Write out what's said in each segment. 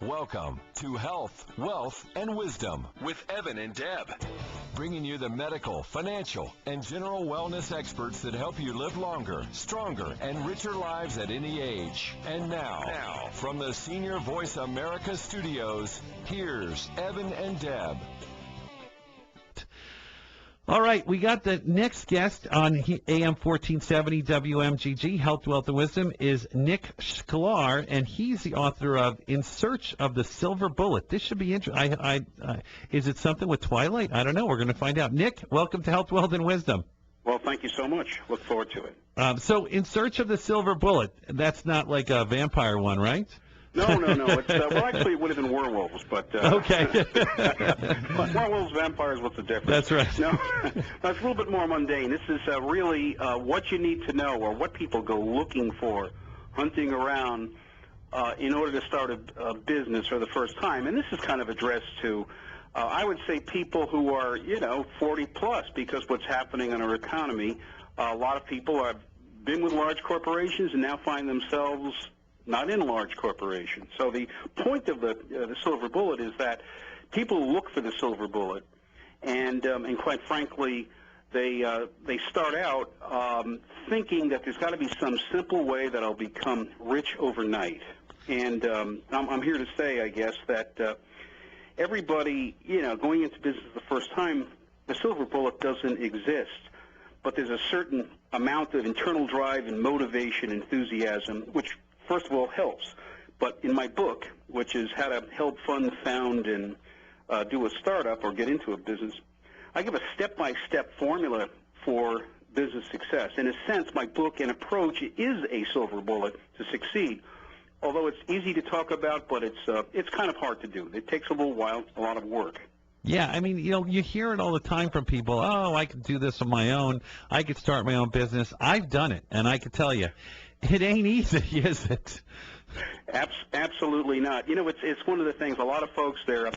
Welcome to Health, Wealth, and Wisdom with Evan and Deb, bringing you the medical, financial, and general wellness experts that help you live longer, stronger, and richer lives at any age. And now, from the Senior Voice America studios, here's Evan and Deb. All right, we got the next guest on AM 1470 WMGG, Health, Wealth, and Wisdom, is Nick Schklair, and he's the author of In Search of the Silver Bullet. This should be interesting. Is it something with Twilight? I don't know. We're going to find out. Nick, welcome to Health, Wealth, and Wisdom. Well, thank you so much. Look forward to it. So, In Search of the Silver Bullet, that's not like a vampire one, right? No. It's, well, actually, it would have been werewolves, but... Okay. Werewolves, vampires, what's the difference? That's right. No, it's a little bit more mundane. This is really what you need to know, or what people go looking for, hunting around in order to start a business for the first time. And this is kind of addressed to, I would say, people who are, 40 plus, because what's happening in our economy, a lot of people have been with large corporations and now find themselves not in large corporations. So the point of the silver bullet is that people look for the silver bullet, and quite frankly, they start out thinking that there's got to be some simple way that I'll become rich overnight. And I'm here to say, I guess, that everybody, going into business the first time, the silver bullet doesn't exist. But there's a certain amount of internal drive and motivation, enthusiasm, which first of all helps. But in my book, which is How to Help Fund, Found, and Do a Startup or Get into a Business, I give a step-by-step formula for business success. In a sense, my book and approach is a silver bullet to succeed, although it's easy to talk about, but it's kind of hard to do. It takes a little while, a lot of work. Yeah, I mean, you hear it all the time from people. Oh, I can do this on my own. I could start my own business. I've done it, and I can tell you, it ain't easy, is it? Absolutely not. It's one of the things. A lot of folks, they're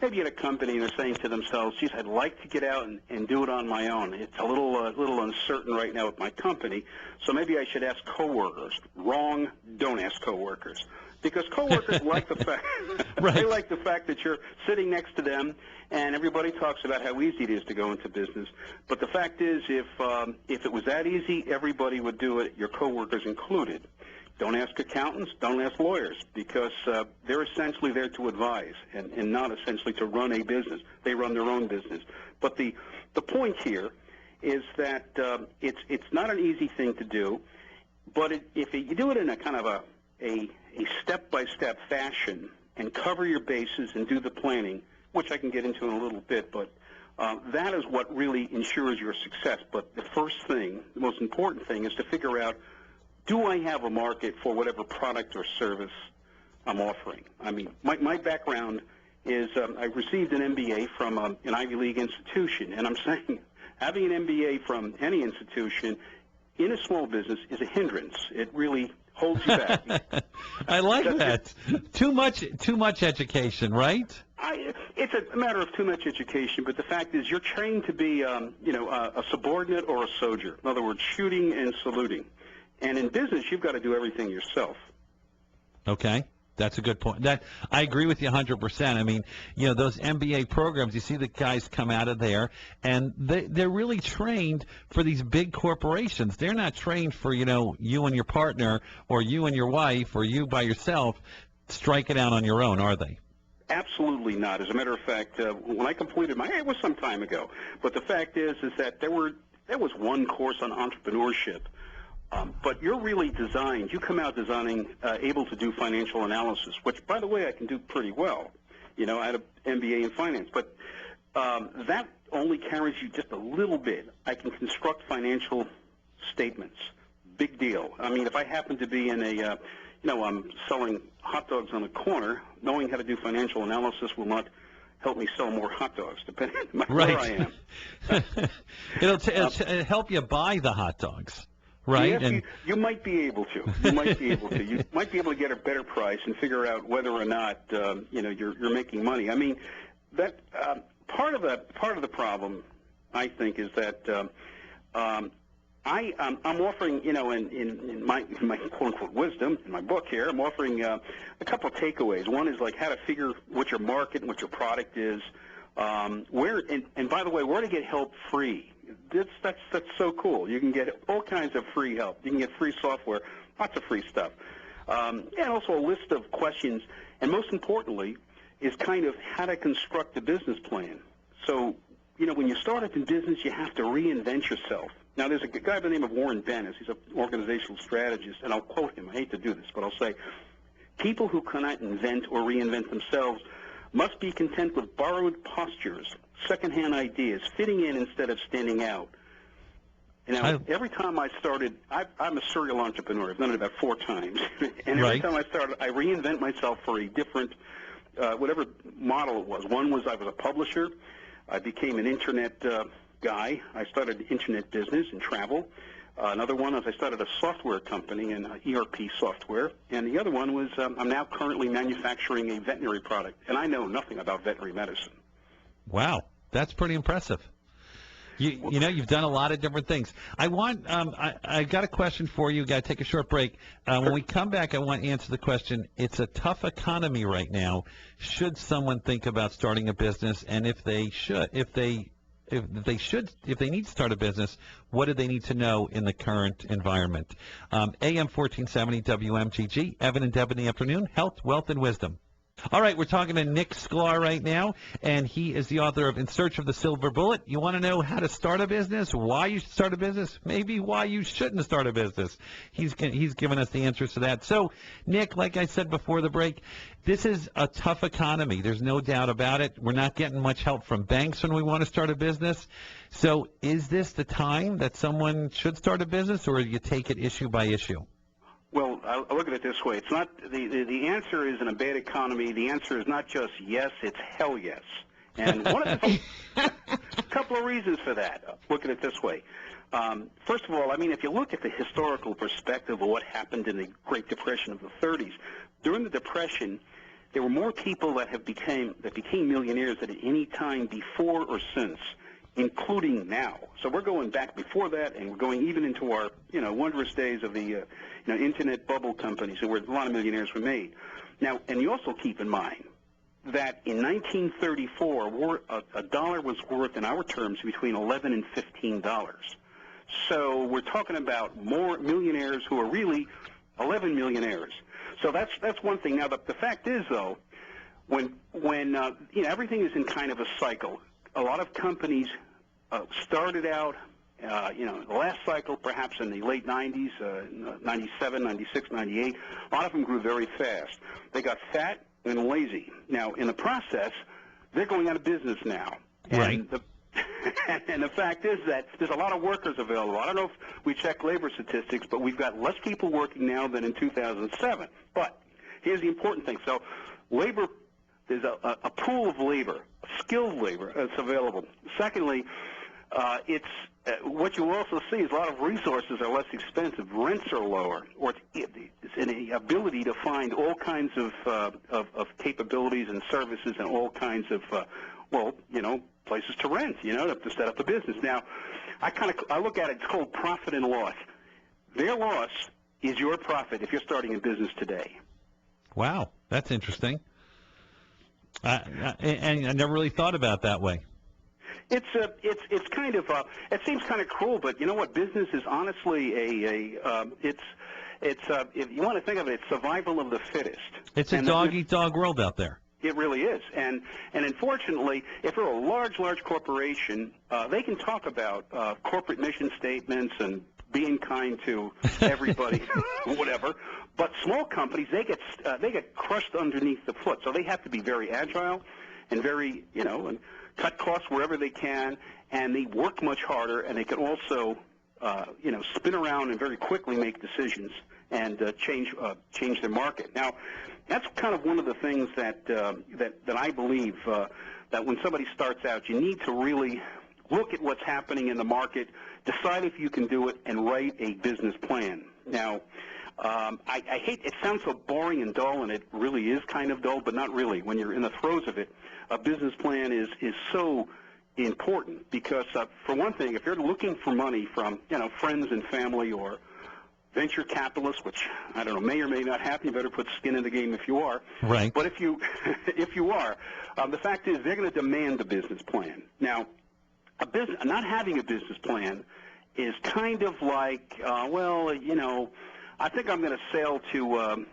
maybe at a company and they're saying to themselves, "Geez, I'd like to get out and do it on my own. It's a little uncertain right now with my company, so maybe I should ask coworkers." Wrong. Don't ask coworkers, because coworkers like the fact right. They like the fact that you're sitting next to them, and everybody talks about how easy it is to go into business. But the fact is, if it was that easy, everybody would do it, your coworkers included. Don't ask accountants, don't ask lawyers, because they're essentially there to advise and not essentially to run a business. They run their own business. But the point here is that it's not an easy thing to do, but if you do it in a kind of a step-by-step fashion and cover your bases and do the planning, which I can get into in a little bit, but that is what really ensures your success. But the first thing, the most important thing, is to figure out, do I have a market for whatever product or service I'm offering? I mean, my background is I received an MBA from an Ivy League institution, and I'm saying having an MBA from any institution in a small business is a hindrance. It really holds you back. I like that. Too much education, right? It's a matter of too much education, but the fact is you're trained to be, a subordinate or a soldier. In other words, shooting and saluting. And in business, you've got to do everything yourself. Okay. That's a good point. I agree with you 100%. I mean, those MBA programs, you see the guys come out of there, and they're really trained for these big corporations. They're not trained for, you and your partner, or you and your wife, or you by yourself, strike it out on your own, are they? Absolutely not. As a matter of fact, when I completed it was some time ago, but the fact is that there was one course on entrepreneurship. But you're really designed, you come out designing, able to do financial analysis, which, by the way, I can do pretty well. I had an MBA in finance, but that only carries you just a little bit. I can construct financial statements. Big deal. I mean, if I happen to be in I'm selling hot dogs on the corner, knowing how to do financial analysis will not help me sell more hot dogs, depending on where I am. It'll help you buy the hot dogs. Right, yes, you might be able to. You might be able to. You might be able to get a better price and figure out whether or not you're making money. I mean, that part of the problem, I think, is that I'm offering, in my quote-unquote wisdom, in my book here, I'm offering a couple of takeaways. One is like how to figure what your market and what your product is, and by the way, where to get help free. That's so cool. You can get all kinds of free help. You can get free software, lots of free stuff, and also a list of questions, and most importantly is kind of how to construct a business plan. So, when you start up in business, you have to reinvent yourself. Now, there's a guy by the name of Warren Bennis. He's an organizational strategist, and I'll quote him. I hate to do this, but I'll say, people who cannot invent or reinvent themselves must be content with borrowed postures, secondhand ideas, fitting in instead of standing out. Now, every time I started, I'm a serial entrepreneur. I've done it about 4 times. And every time I started, I reinvent myself for a different, whatever model it was. One was I was a publisher. I became an Internet guy. I started an Internet business and travel. Another one is I started a software company and ERP software. And the other one was I'm now currently manufacturing a veterinary product. And I know nothing about veterinary medicine. Wow, that's pretty impressive. You've done a lot of different things. I got a question for you. Got to take a short break. When we come back, I want to answer the question. It's a tough economy right now. Should someone think about starting a business? And if they need to start a business, what do they need to know in the current environment? AM 1470 WMGG, Evan and Deb in the afternoon, health, wealth, and wisdom. All right, we're talking to Nick Schklair right now, and he is the author of In Search of the Silver Bullet. You want to know how to start a business, why you should start a business, maybe why you shouldn't start a business. He's given us the answers to that. So, Nick, like I said before the break, this is a tough economy. There's no doubt about it. We're not getting much help from banks when we want to start a business. So is this the time that someone should start a business, or do you take it issue by issue? Well, I look at it this way. It's not the answer is in a bad economy. The answer is not just yes, it's hell yes. And a couple of reasons for that. Look at it this way. First of all, if you look at the historical perspective of what happened in the Great Depression of the 30s, during the Depression, there were more people that became millionaires than at any time before or since, including now. So we're going back before that, and we're going even into our wondrous days of the internet bubble companies, where a lot of millionaires were made. Now, and you also keep in mind that in 1934, a dollar was worth, in our terms, between $11 and $15. So we're talking about more millionaires who are really 11 millionaires. So that's one thing. Now, the fact is, though, when everything is in kind of a cycle. A lot of companies started out, the last cycle, perhaps in the late 90s, 97, 96, 98. A lot of them grew very fast. They got fat and lazy. Now, in the process, they're going out of business now. Right. And the fact is that there's a lot of workers available. I don't know if we check labor statistics, but we've got less people working now than in 2007. But here's the important thing. So labor, there's a pool of labor, skilled labor that's available. Secondly, what you also see is a lot of resources are less expensive. Rents are lower, or it's an ability to find all kinds of capabilities and services and all kinds of places to rent, to set up a business. Now, I look at it. It's called profit and loss. Their loss is your profit if you're starting a business today. Wow, that's interesting. And I never really thought about that way. It's kind of it seems kind of cruel, but you know what? Business is honestly if you want to think of it, it's survival of the fittest. It's a dog-eat-dog world out there. It really is, and unfortunately, if you're a large corporation, they can talk about corporate mission statements and being kind to everybody, whatever. But small companies, they get crushed underneath the foot, so they have to be very agile and very and cut costs wherever they can, and they work much harder, and they can also spin around and very quickly make decisions and change their market. Now, that's kind of one of the things that I believe that when somebody starts out, you need to really look at what's happening in the market, decide if you can do it, and write a business plan. Now, I hate it sounds so boring and dull, and it really is kind of dull, but not really. When you're in the throes of it, a business plan is so important because, for one thing, if you're looking for money from, friends and family or venture capitalists, which I don't know, may or may not happen, you better put skin in the game if you are. Right. But if you are, the fact is they're going to demand a business plan. Now, not having a business plan is kind of like, I think I'm going to sail I'm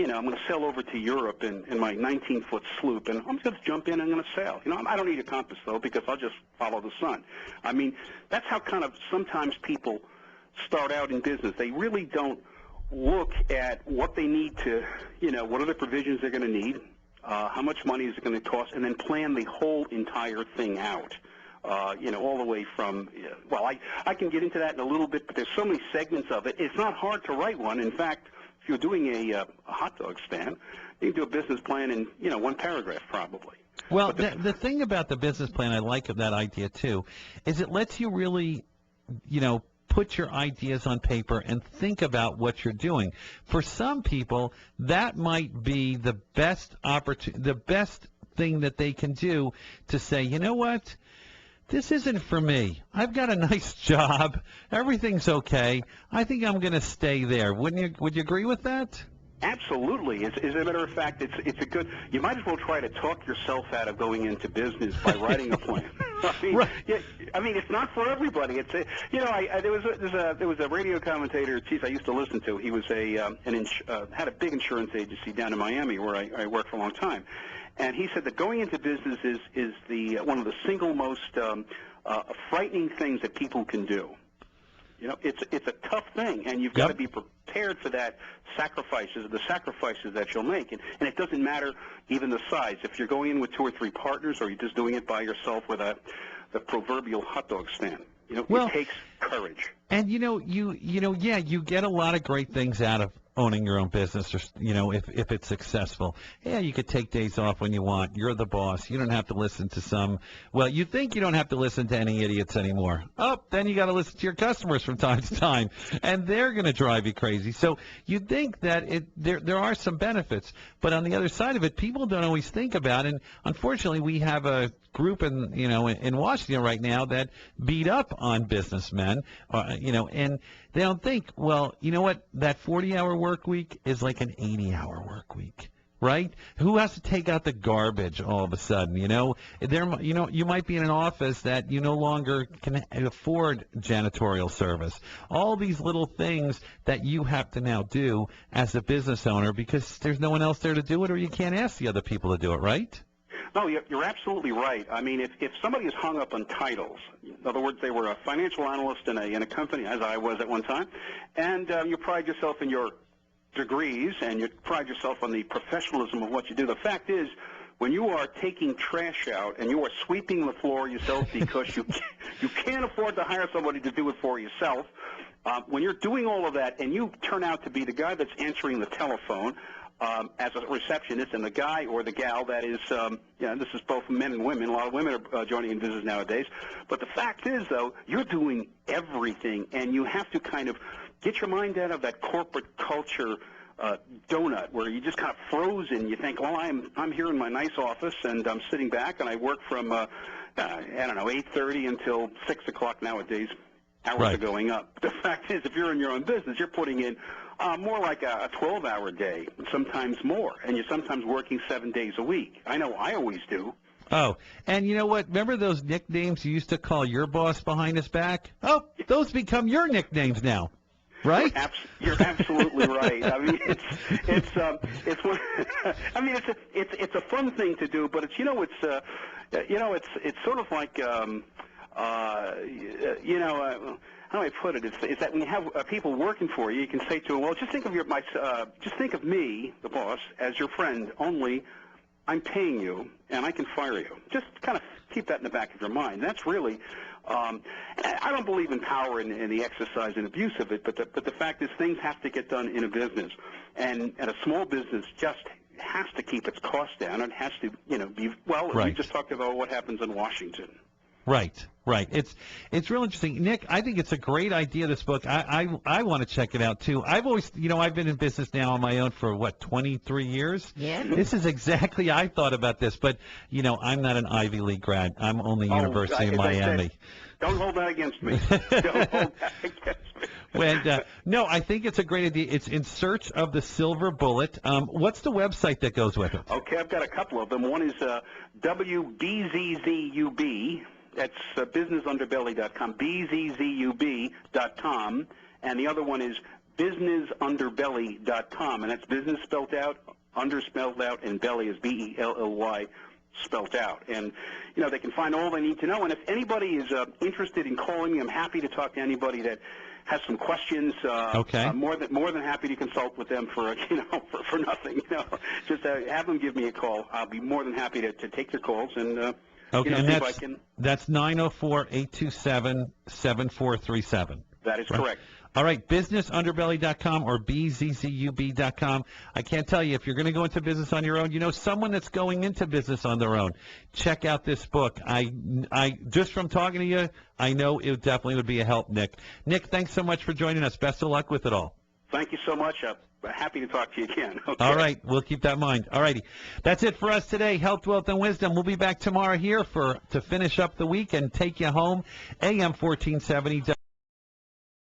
going to sail over to Europe in my 19-foot sloop, and I'm going to jump in and I'm going to sail. I don't need a compass, though, because I'll just follow the sun. I mean, that's how kind of sometimes people start out in business. They really don't look at what they need to, what are the provisions they're going to need, how much money is it going to cost, and then plan the whole entire thing out. All the way from, I can get into that in a little bit, but there's so many segments of it. It's not hard to write one. In fact, if you're doing a hot dog stand, you can do a business plan in, one paragraph probably. Well, the thing about the business plan I like of that idea, too, is it lets you really, put your ideas on paper and think about what you're doing. For some people, that might be the best thing that they can do to say, you know what? This isn't for me. I've got a nice job. Everything's okay. I think I'm going to stay there. Would you agree with that? Absolutely. As a matter of fact, it's a good. You might as well try to talk yourself out of going into business by writing a plan. Right. It's not for everybody. It's there was a radio commentator, Chief, I used to listen to. He was had a big insurance agency down in Miami where I worked for a long time. And he said that going into business is one of the single most frightening things that people can do. It's a tough thing, and you've got to be prepared for the sacrifices that you'll make. And it doesn't matter even the size. If you're going in with 2 or 3 partners, or you're just doing it by yourself with the proverbial hot dog stand. It takes courage. And you get a lot of great things out of owning your own business, or if it's successful. Yeah, you could take days off when you want. You're the boss. You don't have to listen to some. Well, you think you don't have to listen to any idiots anymore. Oh, then you got to listen to your customers from time to time, and they're going to drive you crazy. So you think that there are some benefits, but on the other side of it, people don't always think about. And unfortunately, we have a group in Washington right now that beat up on businessmen, and they don't think, well, you know what, that 40-hour work week is like an 80-hour work week, right? Who has to take out the garbage all of a sudden? You might be in an office that you no longer can afford janitorial service. All these little things that you have to now do as a business owner because there's no one else there to do it, or you can't ask the other people to do it, right? No, you're absolutely right. I mean, if somebody is hung up on titles, in other words, they were a financial analyst in a company, as I was at one time, and you pride yourself in your degrees and you pride yourself on the professionalism of what you do. The fact is, when you are taking trash out and you are sweeping the floor yourself because you can't afford to hire somebody to do it for yourself, when you're doing all of that and you turn out to be the guy that's answering the telephone, as a receptionist, and the guy or the gal that is, this is both men and women. A lot of women are joining in business nowadays. But the fact is, though, you're doing everything, and you have to kind of get your mind out of that corporate culture donut where you just kind of frozen. You think, well, I'm here in my nice office, and I'm sitting back, and I work from, 8:30 until 6 o'clock nowadays. Hours are going up. The fact is, if you're in your own business, you're putting in more like a 12-hour day, sometimes more, and you're sometimes working 7 days a week. I know I always do. Oh, and you know what? Remember those nicknames you used to call your boss behind his back? Oh, those become your nicknames now, right? You're absolutely right. I mean, it's a fun thing to do, but it's sort of like how do I put it? It's that when you have people working for you, you can say to them, well, just think of me, the boss, as your friend. Only I'm paying you, and I can fire you. Just kind of keep that in the back of your mind. That's really. I don't believe in power and the exercise and abuse of it, but the fact is things have to get done in a business, and a small business just has to keep its costs down. It has to, be well. Right. We just talked about what happens in Washington. Right. It's real interesting. Nick, I think it's a great idea, this book. I want to check it out, too. I've always, I've been in business now on my own for, 23 years? Yeah. This is exactly, I thought about this, but, I'm not an Ivy League grad. I'm only University of Miami. Don't hold that against me. Don't hold that against me. No, I think it's a great idea. It's In Search of the Silver Bullet. What's the website that goes with it? Okay, I've got a couple of them. One is WBZZUB. That's businessunderbelly.com, bzzub.com, and the other one is businessunderbelly.com, and that's business spelled out, under spelled out, and belly is B-E-L-L-Y spelled out. And, they can find all they need to know. And if anybody is interested in calling me, I'm happy to talk to anybody that has some questions. Okay. I'm more than happy to consult with them for for nothing. Just have them give me a call. I'll be more than happy to take their calls and. Okay, and that's 904-827-7437. That is correct. All right, businessunderbelly.com or bzzub.com. I can't tell you, if you're going to go into business on your own, someone that's going into business on their own, check out this book. I just from talking to you, I know it definitely would be a help, Nick. Nick, thanks so much for joining us. Best of luck with it all. Thank you so much. Happy to talk to you again. Okay. All right. We'll keep that in mind. All righty. That's it for us today. Health, Wealth, and Wisdom. We'll be back tomorrow here to finish up the week and take you home. AM 1470.